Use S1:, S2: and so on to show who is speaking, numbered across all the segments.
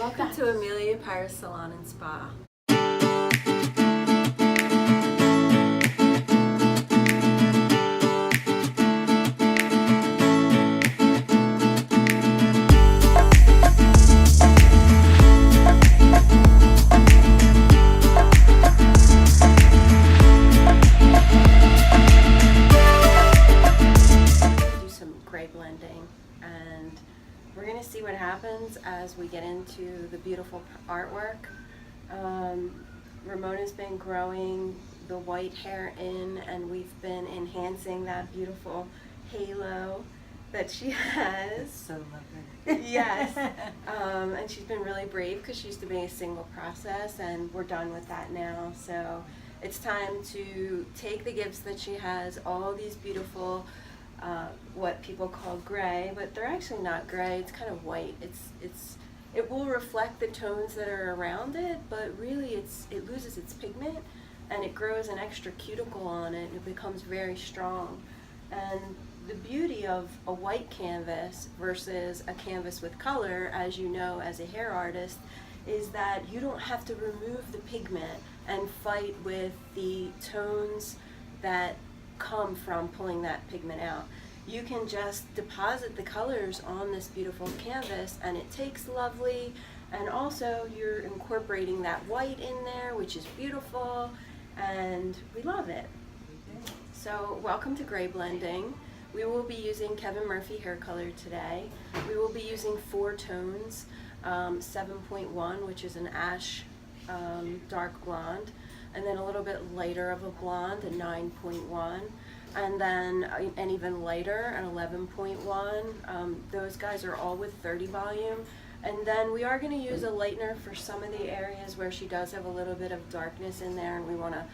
S1: Welcome to Amelia Paris Salon and Spa. Do some gray blending, and we're going to see what happens as we get into the beautiful artwork. Ramona's been growing the white hair in, and we've been enhancing that beautiful halo that she has.
S2: So lovely.
S1: Yes. And she's been really brave because she used to be a single process, and we're done with that now. So it's time to take the gifts that she has, all these beautiful what people call gray, but they're actually not gray. It's kind of white. It will reflect the tones that are around it, but really it loses its pigment, and it grows an extra cuticle on it, and it becomes very strong. And the beauty of a white canvas versus a canvas with color, as you know as a hair artist, is that you don't have to remove the pigment and fight with the tones that come from pulling that pigment out. You can just deposit the colors on this beautiful canvas, and it takes lovely, and also you're incorporating that white in there, which is beautiful, and we love it. So welcome to gray blending. We will be using Kevin Murphy hair color today. We will be using 4 tones, 7.1, which is an ash dark blonde, and then a little bit lighter of a blonde, a 9.1, and then an even lighter, an 11.1. Those guys are all with 30 volume. And then we are going to use a lightener for some of the areas where she does have a little bit of darkness in there, and we want to,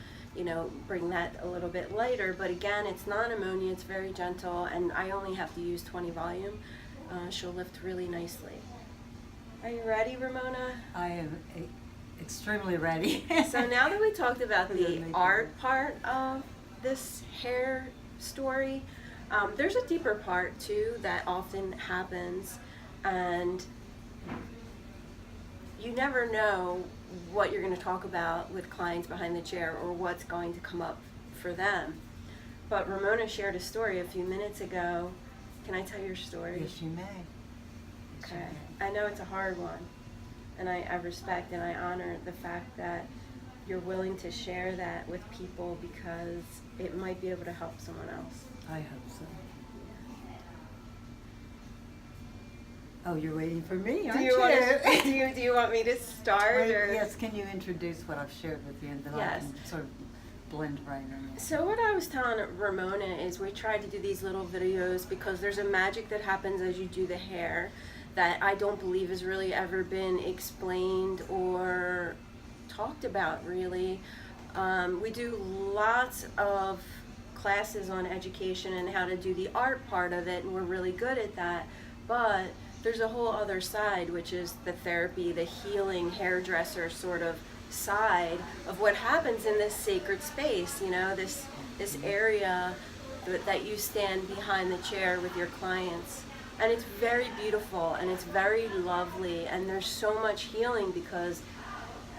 S1: bring that a little bit lighter. But again, it's non-ammonia, it's very gentle, and I only have to use 20 volume. She'll lift really nicely. Are you ready, Ramona?
S2: I am extremely ready.
S1: So now that we talked about the art part of this hair story, there's a deeper part too that often happens, and you never know what you're going to talk about with clients behind the chair or what's going to come up for them. But Ramona shared a story a few minutes ago. Can I tell your story?
S2: Yes, you may. Yes,
S1: Okay.
S2: you may.
S1: I know it's a hard one, and I respect and I honor the fact that you're willing to share that with people because it might be able to help someone else.
S2: I hope so. Oh, you're waiting for me, aren't you?
S1: Do you want me to start?
S2: Wait,
S1: Or?
S2: yes, can you introduce what I've shared with you, and then
S1: Yes.
S2: I can sort of blend right in.
S1: So what I was telling Ramona is we tried to do these little videos because there's a magic that happens as you do the hair that I don't believe has really ever been explained or talked about, really. We do lots of classes on education and how to do the art part of it, and we're really good at that. But there's a whole other side, which is the therapy, the healing, hairdresser sort of side of what happens in this sacred space, this area that you stand behind the chair with your clients. And it's very beautiful, and it's very lovely, and there's so much healing because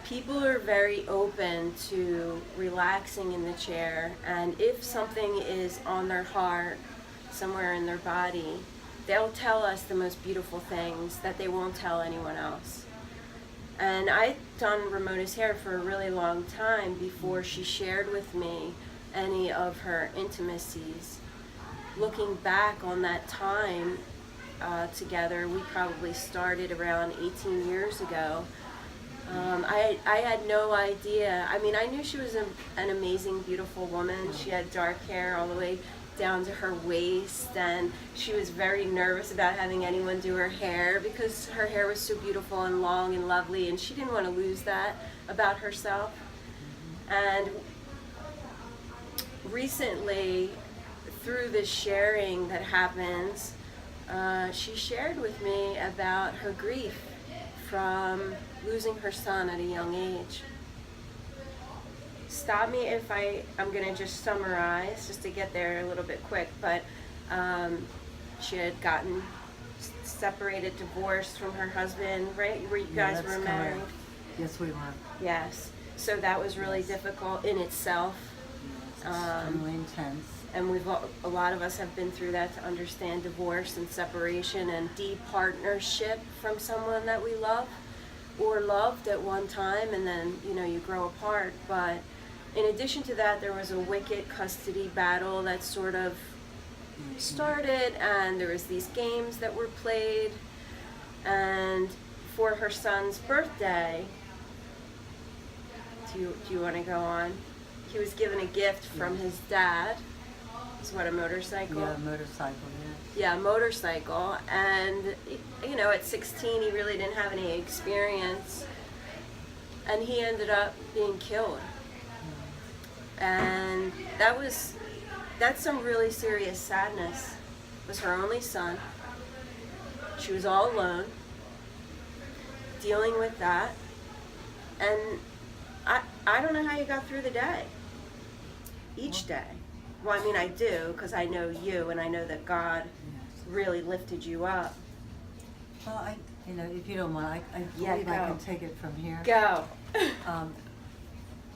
S1: people are very open to relaxing in the chair, and if something is on their heart, somewhere in their body, they'll tell us the most beautiful things that they won't tell anyone else. And I'd done Ramona's hair for a really long time before she shared with me any of her intimacies. Looking back on that time together, we probably started around 18 years ago. I had no idea. I mean, I knew she was an amazing, beautiful woman. She had dark hair all the way down to her waist, and she was very nervous about having anyone do her hair because her hair was so beautiful and long and lovely, and she didn't want to lose that about herself. And recently, through this sharing that happens, she shared with me about her grief from losing her son at a young age. Stop me if I'm going to just summarize just to get there a little bit quick, but she had gotten separated, divorced from her husband, right? Where you
S2: Yeah,
S1: guys
S2: that's
S1: were married.
S2: correct. Yes, we were.
S1: Yes. So that was really
S2: Yes.
S1: difficult in itself.
S2: Yes, extremely intense.
S1: And a lot of us have been through that to understand divorce and separation and de-partnership from someone that we love or loved at one time, and then, you know, you grow apart. But in addition to that, there was a wicked custody battle that sort of started, and there was these games that were played, and for her son's birthday, do you want to go on? He was given a gift from his dad. It's what, a motorcycle?
S2: Yeah, a motorcycle,
S1: Yeah, a motorcycle. And, you know, at 16, he really didn't have any experience. And he ended up being killed. And that's some really serious sadness. It was her only son. She was all alone, dealing with that. And I don't know how you got through the day. Each day. Well, I mean, I do, because I know you, and I know that God really lifted you up.
S2: Well, you know, if you don't mind, I
S1: Yeah,
S2: believe I
S1: go.
S2: can take it from here.
S1: Go.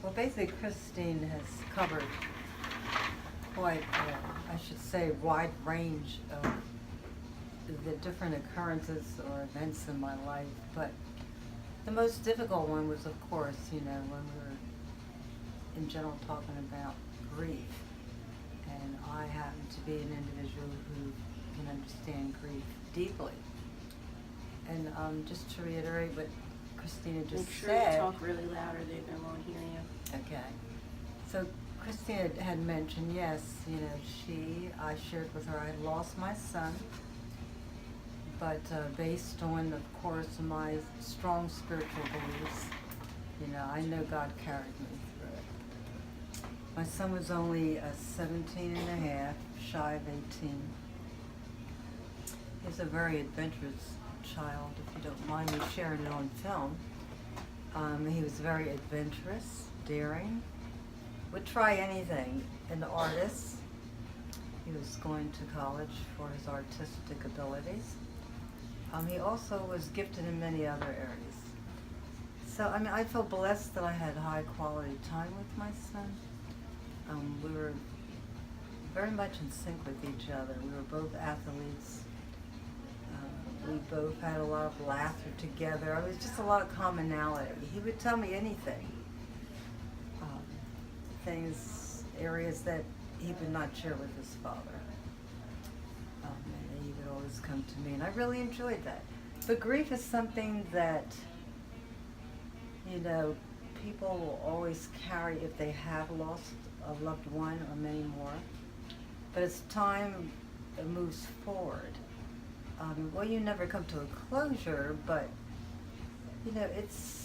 S2: Well, basically, Christine has covered quite, I should say, wide range of the different occurrences or events in my life. But the most difficult one was, of course, you know, when we were in general talking about grief. And I happen to be an individual who can understand grief deeply. And just to reiterate what Christina just
S1: Make sure
S2: said.
S1: you talk really louder, they won't hear you.
S2: Okay. So Christina had mentioned, yes, you know, I shared with her I had lost my son, but based on, of course, my strong spiritual beliefs, you know, I know God carried me through it. My son was only 17 and a half, shy of 18. He's a very adventurous child, if you don't mind me sharing it on film. He was very adventurous, daring, would try anything, an artist. He was going to college for his artistic abilities. He also was gifted in many other areas. So, I mean, I feel blessed that I had high quality time with my son. We were very much in sync with each other. We were both athletes. We both had a lot of laughter together. It was just a lot of commonality. He would tell me anything. Things, areas that he would not share with his father. And he would always come to me, and I really enjoyed that. But grief is something that, you know, people will always carry if they have lost a loved one or many more. But as time moves forward, well, you never come to a closure, but, you know, it's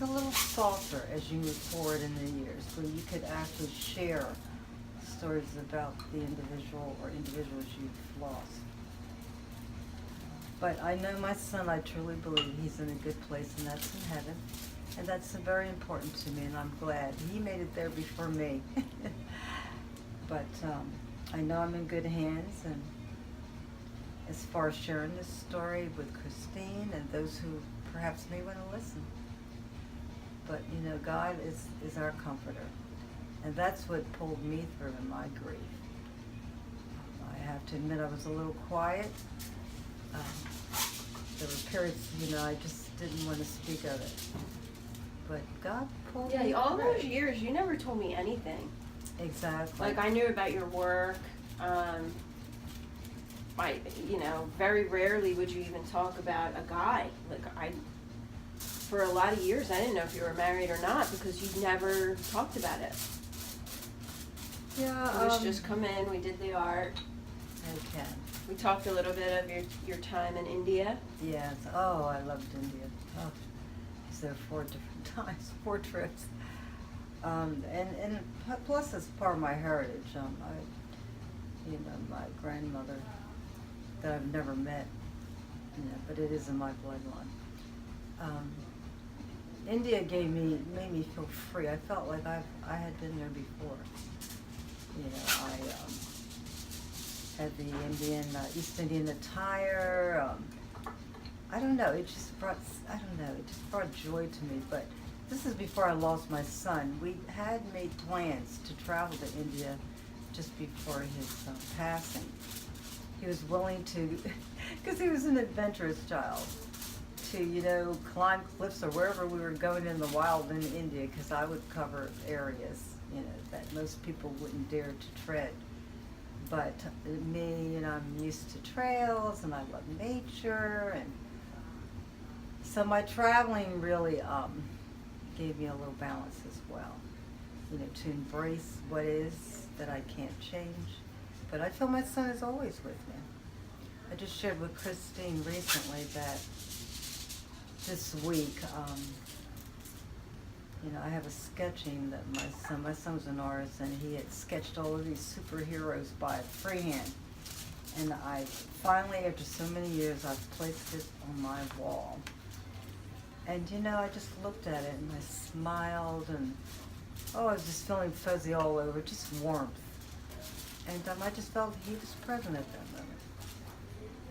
S2: a little softer as you move forward in the years, where you could actually share stories about the individual or individuals you've lost. But I know my son, I truly believe he's in a good place, and that's in heaven. And that's very important to me, and I'm glad. He made it there before me. But I know I'm in good hands, and as far as sharing this story with Christine and those who perhaps may want to listen. But, you know, God is our comforter. And that's what pulled me through in my grief. I have to admit I was a little quiet. There were periods, you know, I just didn't want to speak of it. But God pulled me through.
S1: All those years, you never told me anything.
S2: Exactly.
S1: Like, I knew about your work. You know, very rarely would you even talk about a guy. Like, for a lot of years, I didn't know if you were married or not because you never talked about it.
S2: Yeah.
S1: It was just come in, we did the art.
S2: Okay.
S1: We talked a little bit of your time in India.
S2: Yes. Oh, I loved India. Oh, I was there 4 different times, 4 trips. And plus it's part of my heritage. You know, my grandmother that I've never met, you know, but it is in my bloodline. India made me feel free. I felt like I had been there before. You know, at the East Indian attire. I don't know. It just brought joy to me. But this is before I lost my son. We had made plans to travel to India just before his passing. He was willing to, because he was an adventurous child, to climb cliffs or wherever we were going in the wild in India. Because I would cover areas that most people wouldn't dare to tread. But me, I'm used to trails and I love nature, and so my traveling really gave me a little balance as well. To embrace what is that I can't change. But I feel my son is always with me. I just shared with Christine recently that this week, I have a sketching that my son was an artist, and he had sketched all of these superheroes by freehand. And I finally, after so many years, I've placed it on my wall. And I just looked at it and I smiled, and I was just feeling fuzzy all over, just warmth. And I just felt he was present at that moment.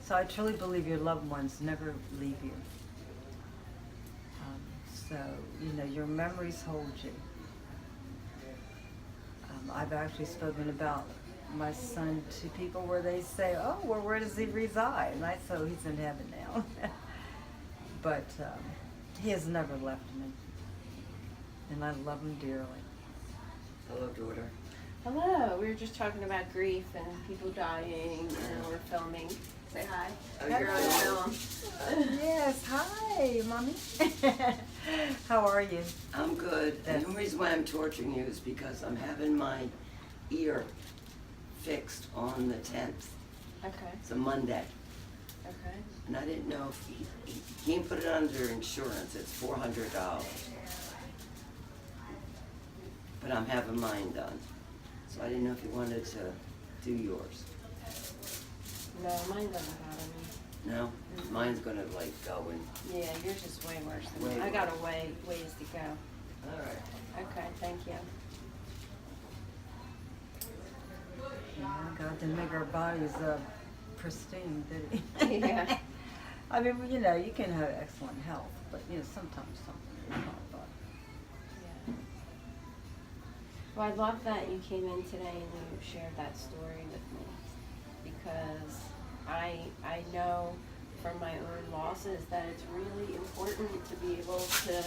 S2: So I truly believe your loved ones never leave you. So, your memories hold you. I've actually spoken about my son to people where they say, oh, well, where does he reside? And I say, oh, he's in heaven now. But he has never left me. And I love him dearly.
S3: Hello, daughter.
S1: Hello. We were just talking about grief and people dying, and we're filming. Say hi.
S3: Oh, you're on film.
S2: Yes, hi, Mommy. How are you?
S3: I'm good. And the reason why I'm torturing you is because I'm having my ear fixed on the 10th.
S1: Okay.
S3: It's a Monday.
S1: Okay.
S3: And I didn't know if he can't put it under insurance. It's $400. But I'm having mine done. So I didn't know if you wanted to do yours.
S1: No, mine doesn't bother me.
S3: No? Mine's gonna go and...
S1: Yeah, yours is way worse than
S3: Way
S1: mine. I got
S3: worse.
S1: a ways to go.
S3: Alright.
S1: Okay, thank you.
S2: Yeah, God didn't make our bodies pristine, did he?
S1: Yeah.
S2: I mean, you can have excellent health, but sometimes something is not. But
S1: Yeah. Well, I love that you came in today and you shared that story with me, because I know from my own losses that it's really important to be able to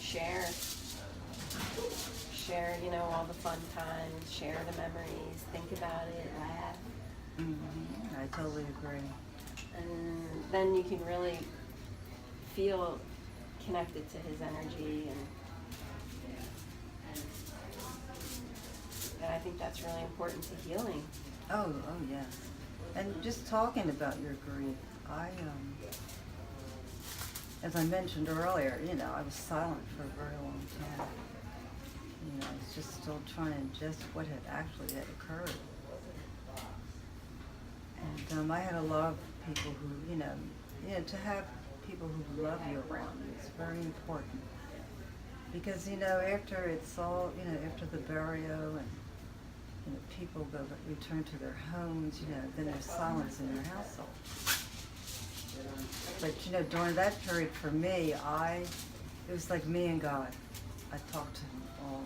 S1: share, all the fun times, share the memories, think about it, laugh.
S2: I totally agree.
S1: And then you can really feel connected to his energy, and I think that's really important to healing.
S2: Oh yes. And just talking about your grief, as I mentioned earlier, I was silent for a very long time. I was just still trying to ingest what had occurred. And I had a lot of people who, to have people who love you around you is very important. Because, after it's all, after the burial and, people return to their homes, then there's silence in your household. But, during that period for me, it was like me and God. I talked to him all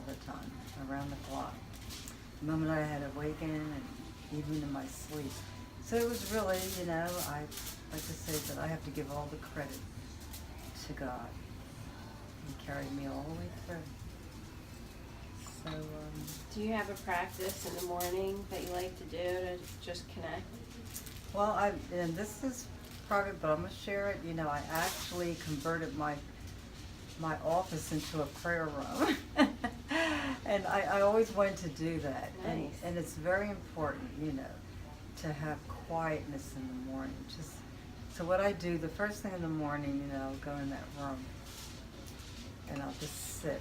S2: the time, around the clock. The moment I had awakened and even in my sleep. So it was really, I like to say that I have to give all the credit to God. He carried me all the way through. So,
S1: Do you have a practice in the morning that you like to do to just connect?
S2: well, and this is private, but I'm going to share it. I actually converted my office into a prayer room. And I always wanted to do that.
S1: Nice.
S2: And it's very important, to have quietness in the morning. So what I do, the first thing in the morning, I'll go in that room and I'll just sit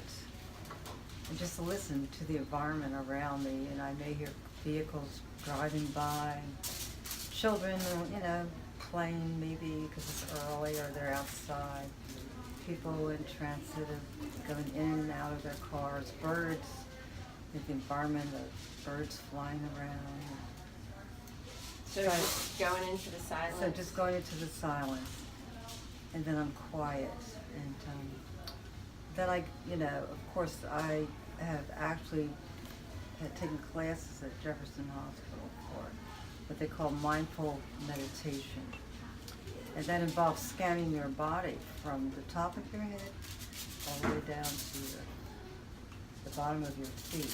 S2: and just listen to the environment around me. And I may hear vehicles driving by, children, playing maybe because it's early or they're outside. People in transit going in and out of their cars, birds, the environment, the birds flying around.
S1: So just going into the silence.
S2: So just going into the silence, and then I'm quiet, and then of course, I have actually had taken classes at Jefferson Hospital for what they call mindful meditation, and that involves scanning your body from the top of your head all the way down to the bottom of your feet.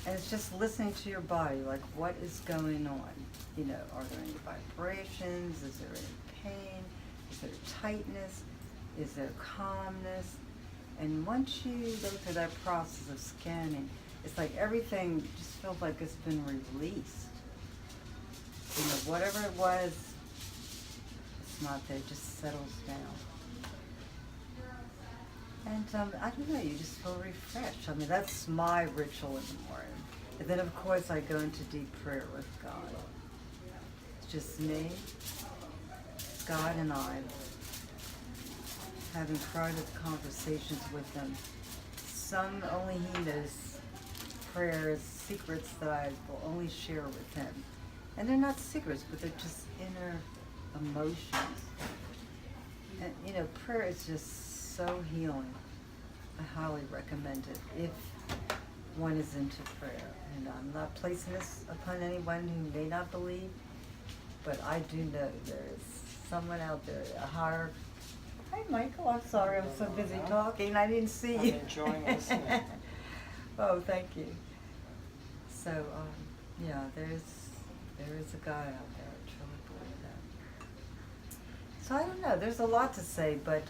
S2: And it's just listening to your body, like what is going on? Are there any vibrations? Is there any pain? Is there tightness? Is there calmness? And once you go through that process of scanning, it's like everything just feels like it's been released. Whatever it was, it's not there, it just settles down. And I don't know, you just feel refreshed. I mean, that's my ritual in the morning. And then, of course, I go into deep prayer with God. It's just me, God, and I, having private conversations with Him. Some only He knows prayers, secrets that I will only share with Him. And they're not secrets, but they're just inner emotions. And, prayer is just so healing. I highly recommend it if one is into prayer. And I'm not placing this upon anyone who may not believe, but I do know there is someone out there, a higher... Hi, Michael. I'm sorry. I'm so busy talking. I didn't see you.
S4: I'm enjoying listening.
S2: Oh, thank you. So, yeah, there is a God out there. I truly believe that. So I don't know. There's a lot to say, but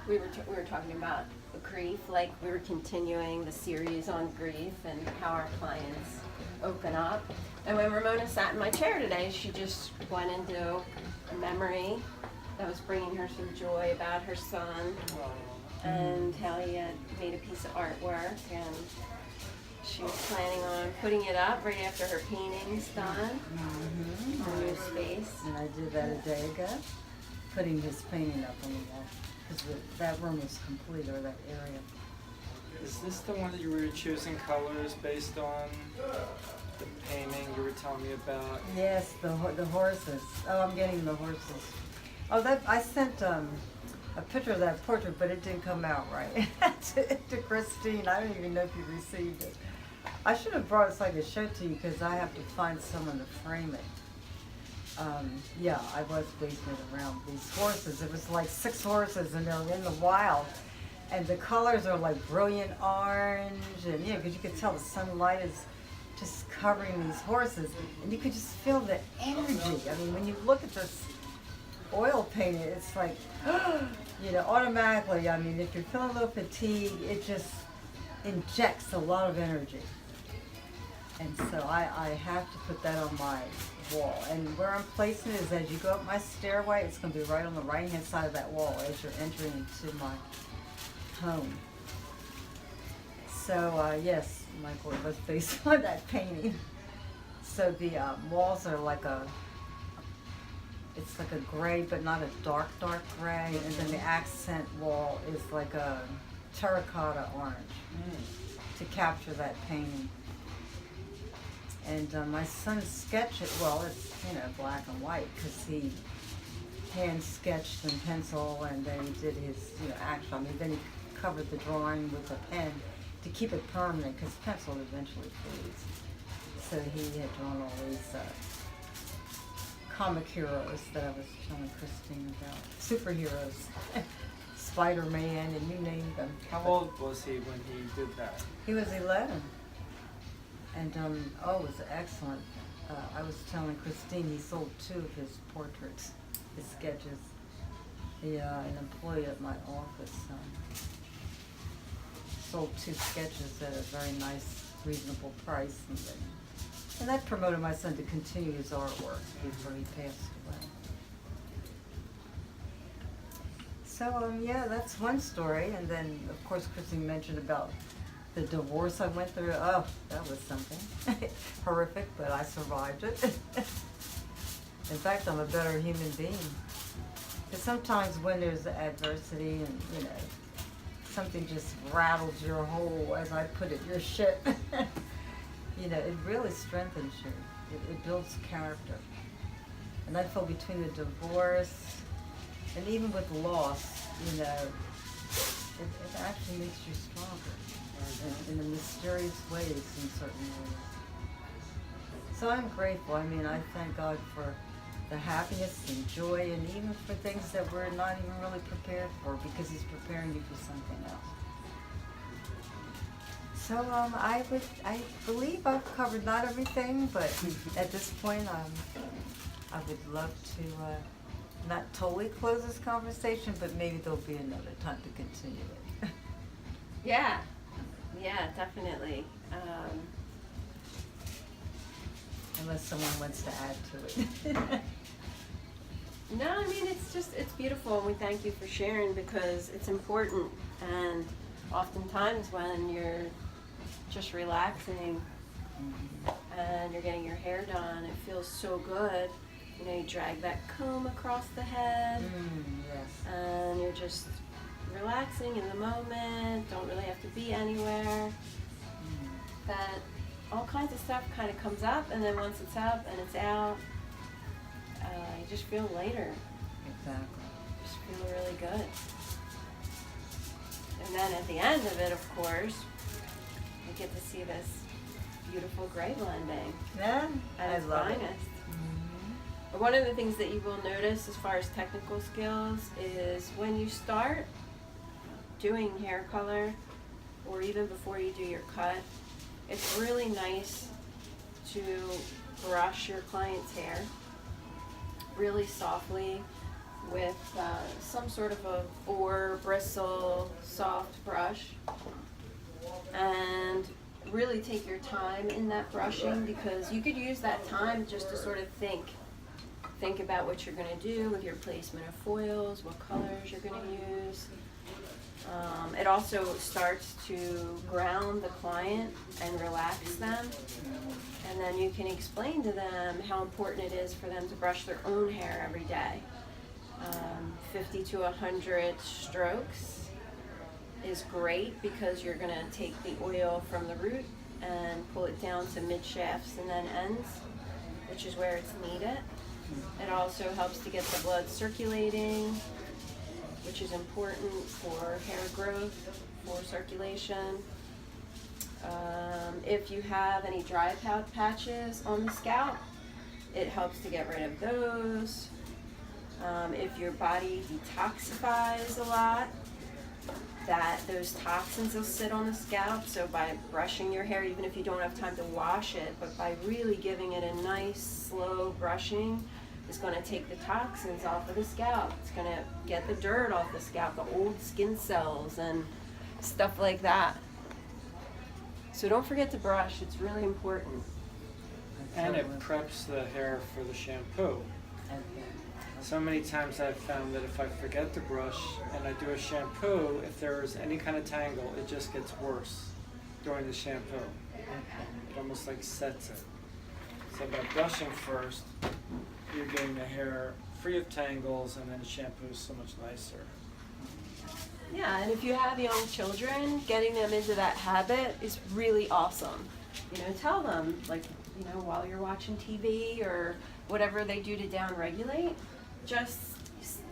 S1: We were talking about grief, like we were continuing the series on grief and how our clients open up. And when Ramona sat in my chair today, she just went into a memory that was bringing her some joy about her son and how he had made a piece of artwork, and she was planning on putting it up right after her painting's done in the new space.
S2: And I did that a day ago, putting his painting up on the wall, because that room was complete, or that area.
S4: Is this the one that you were choosing colors based on the painting you were telling me about?
S2: Yes, the horses. Oh, I'm getting the horses. Oh, I sent a picture of that portrait, but it didn't come out right to Christine. I don't even know if you received it. I should have brought it so I could show it to you, because I have to find someone to frame it. Yeah, I was waving it around these horses. It was like 6 horses, and they're in the wild. And the colors are like brilliant orange, and because you could tell the sunlight is just covering these horses, and you could just feel the energy. I mean, when you look at this oil painting, it's like, automatically, I mean, if you're feeling a little fatigued, it just injects a lot of energy. And so I have to put that on my wall. And where I'm placing it is as you go up my stairway, it's going to be right on the right-hand side of that wall as you're entering into my home. So, yes, Michael, it was based on that painting. So the walls are like it's like a gray, but not a dark gray. And then the accent wall is like a terracotta orange to capture that painting. And my son sketched it, well, it's, black and white, because he hand sketched in pencil, and then he did his, actual, then he covered the drawing with a pen to keep it permanent, because pencil eventually fades. So he had drawn all these comic heroes that I was telling Christine about. Superheroes. Spider-Man, and you name them.
S4: How old was he when he did that?
S2: He was 11. And, it was excellent. I was telling Christine he sold 2 of his portraits, his sketches. An employee at my office sold 2 sketches at a very nice, reasonable price. And that promoted my son to continue his artwork before he passed away. So, yeah, that's one story. And then, of course, Christine mentioned about the divorce I went through. Oh, that was something. Horrific, but I survived it. In fact, I'm a better human being. Because sometimes when there's adversity and, something just rattles your whole, as I put it, your ship. You know, it really strengthens you. It builds character. And I feel between the divorce and even with loss, you know, it actually makes you stronger in the mysterious ways in certain ways. So I'm grateful. I mean, I thank God for the happiness and joy, and even for things that we're not even really prepared for, because He's preparing you for something else. So I believe I've covered not everything, but at this point I would love to not totally close this conversation, but maybe there'll be another time to continue it.
S1: Yeah, definitely.
S2: Unless someone wants to add to it.
S1: No, I mean, it's beautiful, and we thank you for sharing, because it's important. And oftentimes when you're just relaxing and you're getting your hair done, it feels so good. You know, you drag that comb across the head,
S2: Yes.
S1: and you're just relaxing in the moment, don't really have to be anywhere. That all kinds of stuff kind of comes up, and then once it's up and it's out, you just feel lighter.
S2: Exactly.
S1: Just feel really good. And then at the end of it, of course, we get to see this beautiful gray blending
S2: Yeah,
S1: at
S2: I
S1: its
S2: love
S1: finest.
S2: it.
S1: But one of the things that you will notice as far as technical skills is when you start doing hair color, or even before you do your cut, it's really nice to brush your client's hair really softly with some sort of a boar, bristle, soft brush, and really take your time in that brushing, because you could use that time just to sort of think about what you're going to do with your placement of foils, what colors you're going to use. It also starts to ground the client and relax them, and then you can explain to them how important it is for them to brush their own hair every day. 50 to 100 strokes is great, because you're going to take the oil from the root and pull it down to mid shafts and then ends, which is where it's needed. It also helps to get the blood circulating, which is important for hair growth, for circulation. If you have any dry patches on the scalp, it helps to get rid of those. If your body detoxifies a lot, those toxins will sit on the scalp. So by brushing your hair, even if you don't have time to wash it, but by really giving it a nice slow brushing, is going to take the toxins off of the scalp. It's going to get the dirt off the scalp, the old skin cells and stuff like that. So don't forget to brush. It's really important.
S4: And it preps the hair for the shampoo. So many times I've found that if I forget to brush and I do a shampoo, if there's any kind of tangle, it just gets worse during the shampoo. It almost like sets it. So by brushing first, you're getting the hair free of tangles, and then the shampoo is so much nicer.
S1: Yeah, and if you have young children, getting them into that habit is really awesome. You know, tell them, like, you know, while you're watching TV or whatever they do to downregulate, just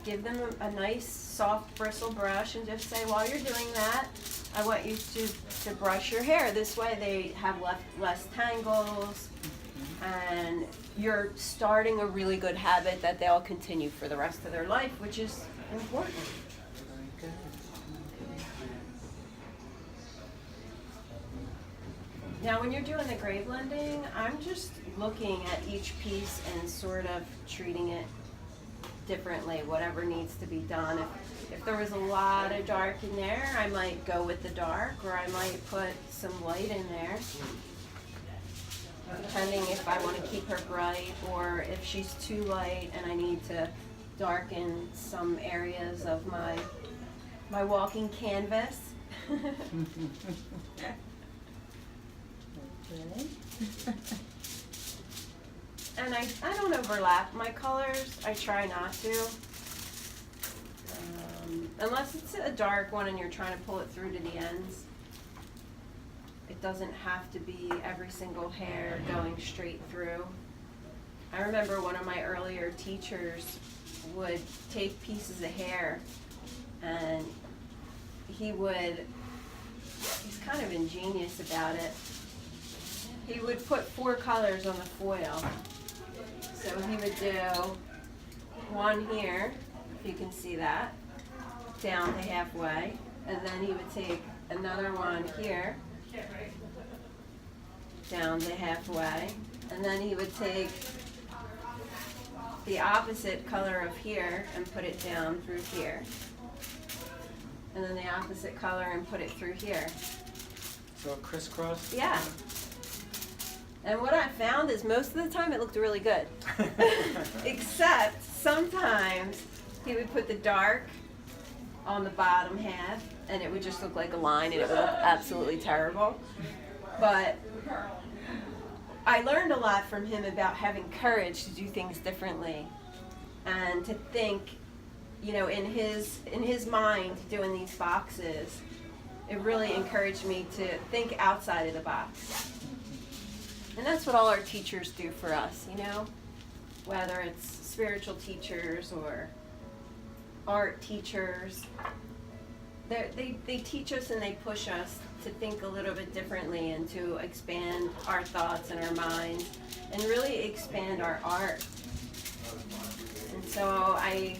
S1: give them a nice soft bristle brush and just say, while you're doing that, I want you to brush your hair. This way they have less tangles, and you're starting a really good habit that they'll continue for the rest of their life, which is important. Now when you're doing the gray blending, I'm just looking at each piece and sort of treating it differently, whatever needs to be done. If there was a lot of dark in there, I might go with the dark, or I might put some light in there, depending if I want to keep her bright or if she's too light and I need to darken some areas of my walking canvas. And I don't overlap my colors. I try not to. unless it's a dark one and you're trying to pull it through to the ends, it doesn't have to be every single hair going straight through. I remember one of my earlier teachers would take pieces of hair and he's kind of ingenious about it. He would put 4 colors on the foil. So he would do one here, if you can see that, down to halfway, and then he would take another one here, down to halfway, and then he would take the opposite color of here and put it down through here, and then the opposite color and put it through here.
S4: So a crisscross?
S1: Yeah. And what I found is most of the time it looked really good. Except sometimes he would put the dark on the bottom half and it would just look like a line and it would look absolutely terrible. But I learned a lot from him about having courage to do things differently and to think, you know, in his mind doing these boxes, it really encouraged me to think outside of the box. And that's what all our teachers do for us, you know, whether it's spiritual teachers or art teachers. They teach us and they push us to think a little bit differently and to expand our thoughts and our minds and really expand our art. And so I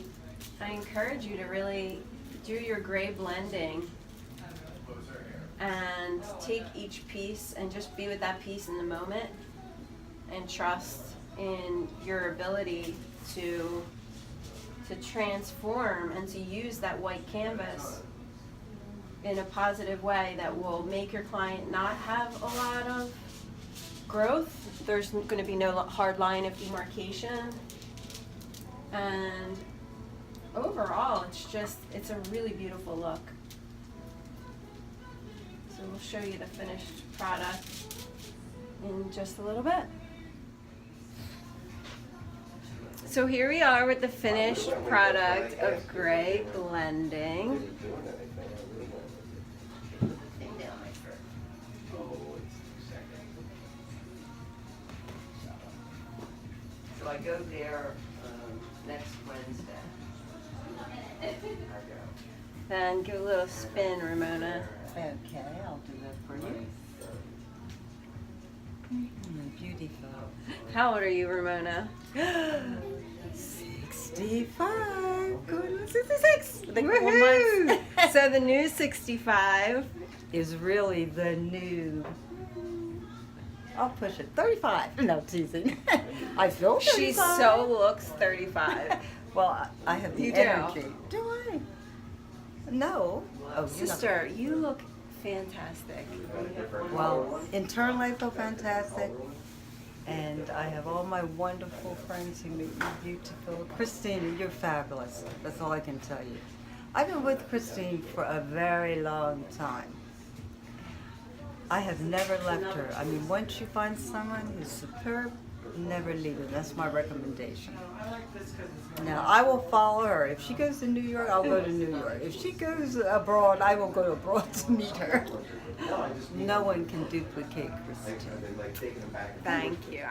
S1: encourage you to really do your gray blending and take each piece and just be with that piece in the moment and trust in your ability to transform and to use that white canvas in a positive way that will make your client not have a lot of growth. There's going to be no hard line of demarcation, and overall it's a really beautiful look. So we'll show you the finished product in just a little bit. So here we are with the finished product of gray blending.
S3: So I go there next Wednesday.
S1: Then give a little spin, Ramona.
S2: Okay, I'll do that for you. Beautiful.
S1: How old are you, Ramona?
S2: 65. Going on 66. I think 4
S1: Woohoo!
S2: months.
S1: So the new 65.
S2: Is really the new. I'll push it. 35. No, teasing. I feel 35.
S1: She so looks 35.
S2: Well, I have the
S1: You do.
S2: energy. Do I? No. Oh,
S1: Sister, you look fantastic.
S2: Well, internally I feel fantastic. And I have all my wonderful friends who make me beautiful. Christine, you're fabulous. That's all I can tell you. I've been with Christine for a very long time. I have never left her. I mean, once you find someone who's superb, never leave her. That's my recommendation. Now, I will follow her. If she goes to New York, I'll go to New York. If she goes abroad, I will go abroad to meet her. No one can duplicate Christine.
S1: Thank you.